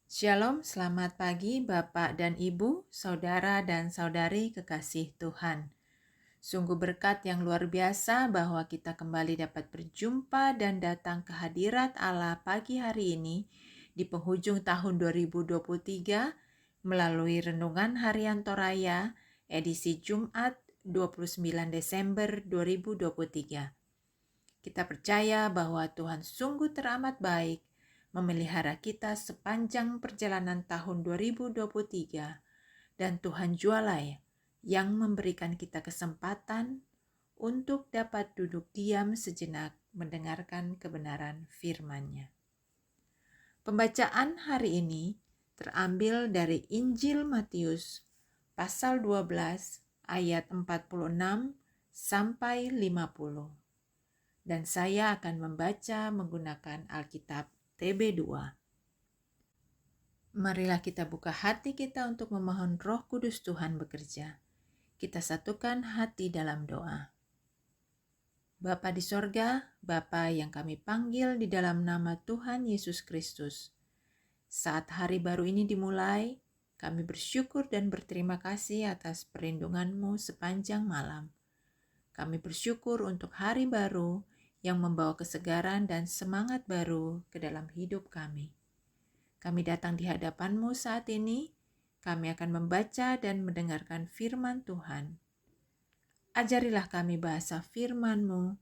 Shalom, selamat pagi Bapak dan Ibu, saudara dan saudari kekasih Tuhan. Sungguh berkat yang luar biasa bahwa kita kembali dapat berjumpa dan datang ke hadirat Allah pagi hari ini di penghujung tahun 2023 melalui Renungan Harian Toraya edisi Jumat 29 Desember 2023. Kita percaya bahwa Tuhan sungguh teramat baik memelihara kita sepanjang perjalanan tahun 2023 dan Tuhan jualai yang memberikan kita kesempatan untuk dapat duduk diam sejenak mendengarkan kebenaran firman-Nya. Pembacaan hari ini terambil dari Injil Matius pasal 12 ayat 46 sampai 50. Dan saya akan membaca menggunakan Alkitab TB2. Marilah kita buka hati kita untuk memohon Roh Kudus Tuhan bekerja. Kita satukan hati dalam doa. Bapa di sorga, Bapa yang kami panggil di dalam nama Tuhan Yesus Kristus. Saat hari baru ini dimulai, kami bersyukur dan berterima kasih atas perlindungan-Mu sepanjang malam. Kami bersyukur untuk hari baru yang membawa kesegaran dan semangat baru ke dalam hidup kami. Kami datang di hadapan-Mu saat ini, kami akan membaca dan mendengarkan firman Tuhan. Ajarilah kami bahasa firman-Mu,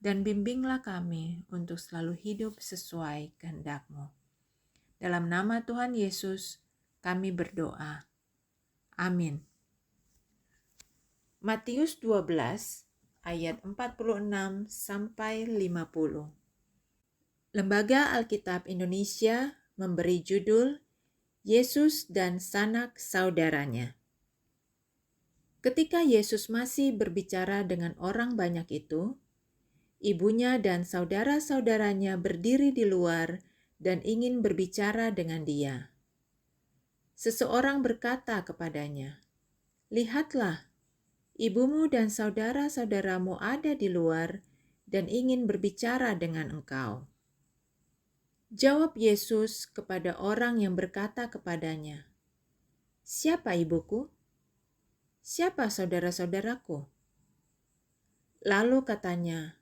dan bimbinglah kami untuk selalu hidup sesuai kehendak-Mu. Dalam nama Tuhan Yesus, kami berdoa. Amin. Matius 12 ayat 46 sampai 50. Lembaga Alkitab Indonesia memberi judul Yesus dan sanak saudaranya. Ketika Yesus masih berbicara dengan orang banyak itu, ibunya dan saudara-saudaranya berdiri di luar dan ingin berbicara dengan dia. Seseorang berkata kepadanya, "Lihatlah, ibumu dan saudara-saudaramu ada di luar dan ingin berbicara dengan engkau." Jawab Yesus kepada orang yang berkata kepadanya, "Siapa ibuku? Siapa saudara-saudaraku?" Lalu katanya,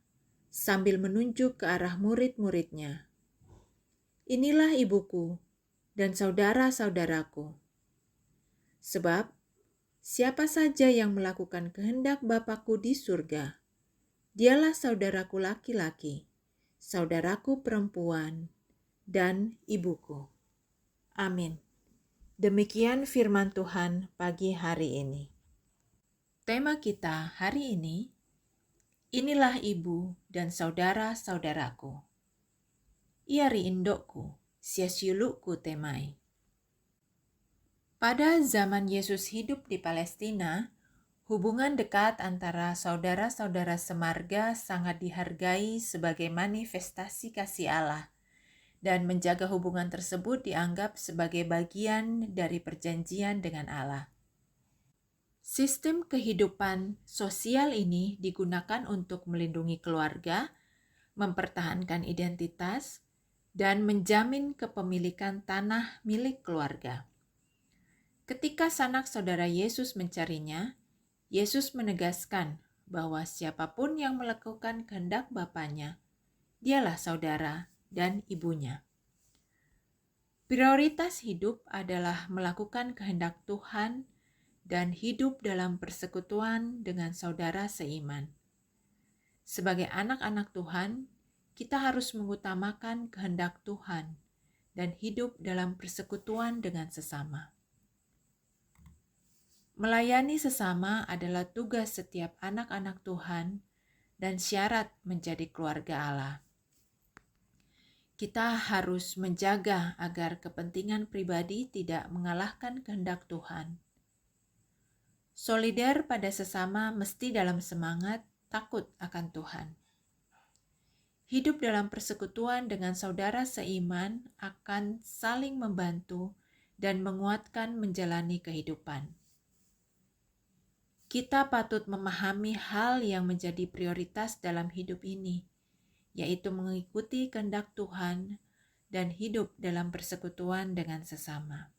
sambil menunjuk ke arah murid-muridnya, "Inilah ibuku dan saudara-saudaraku. Sebab siapa saja yang melakukan kehendak Bapa-Ku di surga, dialah saudaraku laki-laki, saudaraku perempuan, dan ibuku." Amin. Demikian firman Tuhan pagi hari ini. Tema kita hari ini, inilah ibu dan saudara-saudaraku. Iari indokku, siasiuluku temai. Pada zaman Yesus hidup di Palestina, hubungan dekat antara saudara-saudara semarga sangat dihargai sebagai manifestasi kasih Allah, dan menjaga hubungan tersebut dianggap sebagai bagian dari perjanjian dengan Allah. Sistem kehidupan sosial ini digunakan untuk melindungi keluarga, mempertahankan identitas, dan menjamin kepemilikan tanah milik keluarga. Ketika sanak saudara Yesus mencarinya, Yesus menegaskan bahwa siapapun yang melakukan kehendak Bapanya, dialah saudara dan ibunya. Prioritas hidup adalah melakukan kehendak Tuhan dan hidup dalam persekutuan dengan saudara seiman. Sebagai anak-anak Tuhan, kita harus mengutamakan kehendak Tuhan dan hidup dalam persekutuan dengan sesama. Melayani sesama adalah tugas setiap anak-anak Tuhan dan syarat menjadi keluarga Allah. Kita harus menjaga agar kepentingan pribadi tidak mengalahkan kehendak Tuhan. Solider pada sesama mesti dalam semangat takut akan Tuhan. Hidup dalam persekutuan dengan saudara seiman akan saling membantu dan menguatkan menjalani kehidupan. Kita patut memahami hal yang menjadi prioritas dalam hidup ini, yaitu mengikuti kehendak Tuhan dan hidup dalam persekutuan dengan sesama.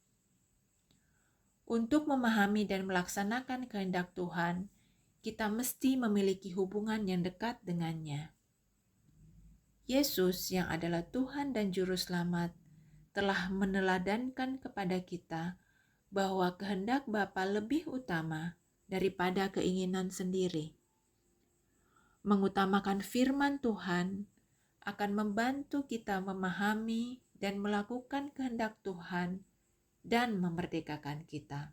Untuk memahami dan melaksanakan kehendak Tuhan, kita mesti memiliki hubungan yang dekat dengannya. Yesus yang adalah Tuhan dan Juru Selamat telah meneladankan kepada kita bahwa kehendak Bapa lebih utama daripada keinginan sendiri. Mengutamakan firman Tuhan akan membantu kita memahami dan melakukan kehendak Tuhan dan memerdekakan kita.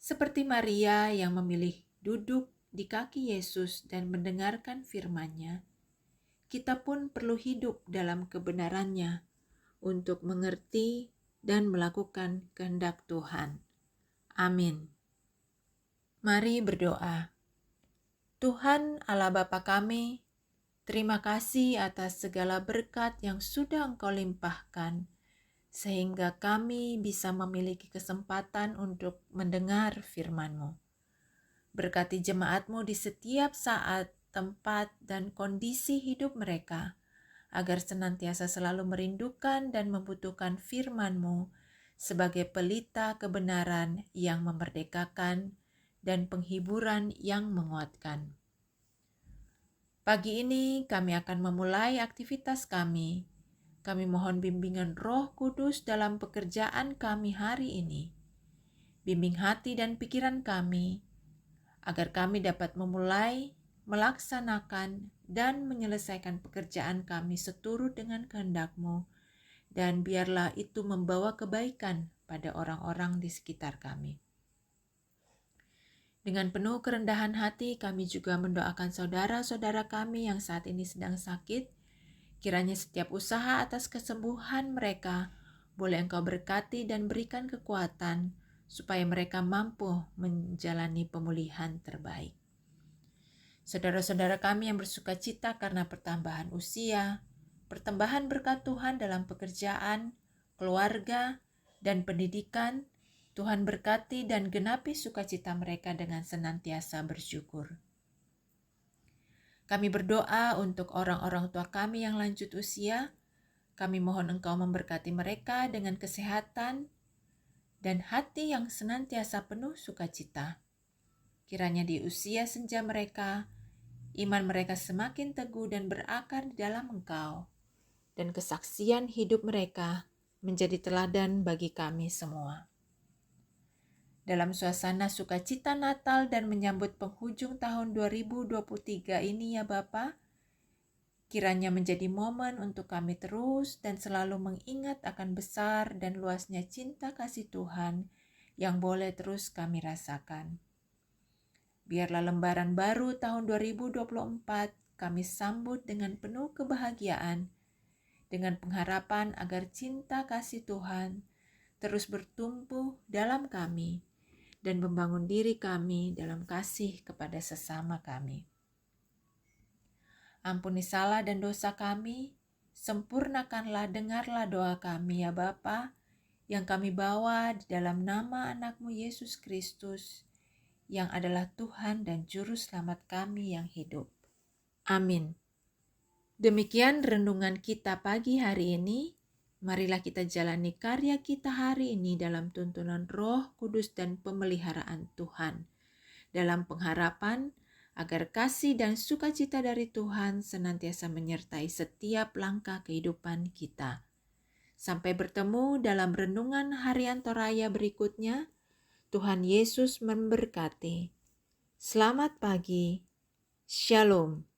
Seperti Maria yang memilih duduk di kaki Yesus dan mendengarkan firman-Nya, kita pun perlu hidup dalam kebenarannya untuk mengerti dan melakukan kehendak Tuhan. Amin. Mari berdoa. Tuhan Allah Bapa kami, terima kasih atas segala berkat yang sudah Engkau limpahkan, sehingga kami bisa memiliki kesempatan untuk mendengar firman-Mu. Berkati jemaat-Mu di setiap saat, tempat, dan kondisi hidup mereka, agar senantiasa selalu merindukan dan membutuhkan firman-Mu sebagai pelita kebenaran yang memerdekakan dan penghiburan yang menguatkan. Pagi ini kami akan memulai aktivitas kami. Kami mohon bimbingan Roh Kudus dalam pekerjaan kami hari ini. Bimbing hati dan pikiran kami, agar kami dapat memulai, melaksanakan, dan menyelesaikan pekerjaan kami seturut dengan kehendak-Mu, dan biarlah itu membawa kebaikan pada orang-orang di sekitar kami. Dengan penuh kerendahan hati, kami juga mendoakan saudara-saudara kami yang saat ini sedang sakit. Kiranya setiap usaha atas kesembuhan mereka boleh Engkau berkati dan berikan kekuatan, supaya mereka mampu menjalani pemulihan terbaik. Saudara-saudara kami yang bersuka cita karena pertambahan usia, pertambahan berkat Tuhan dalam pekerjaan, keluarga, dan pendidikan, Tuhan berkati dan genapi sukacita mereka dengan senantiasa bersyukur. Kami berdoa untuk orang-orang tua kami yang lanjut usia. Kami mohon Engkau memberkati mereka dengan kesehatan dan hati yang senantiasa penuh sukacita. Kiranya di usia senja mereka, iman mereka semakin teguh dan berakar di dalam Engkau, dan kesaksian hidup mereka menjadi teladan bagi kami semua. Dalam suasana sukacita Natal dan menyambut penghujung tahun 2023 ini ya Bapa, kiranya menjadi momen untuk kami terus dan selalu mengingat akan besar dan luasnya cinta kasih Tuhan yang boleh terus kami rasakan. Biarlah lembaran baru tahun 2024 kami sambut dengan penuh kebahagiaan, dengan pengharapan agar cinta kasih Tuhan terus bertumbuh dalam kami dan membangun diri kami dalam kasih kepada sesama kami. Ampuni salah dan dosa kami, sempurnakanlah dengarlah doa kami ya Bapa, yang kami bawa di dalam nama anak-Mu Yesus Kristus, yang adalah Tuhan dan Juru Selamat kami yang hidup. Amin. Demikian renungan kita pagi hari ini. Marilah kita jalani karya kita hari ini dalam tuntunan Roh Kudus dan pemeliharaan Tuhan, dalam pengharapan agar kasih dan sukacita dari Tuhan senantiasa menyertai setiap langkah kehidupan kita. Sampai bertemu dalam renungan harian Toraya berikutnya. Tuhan Yesus memberkati. Selamat pagi. Shalom.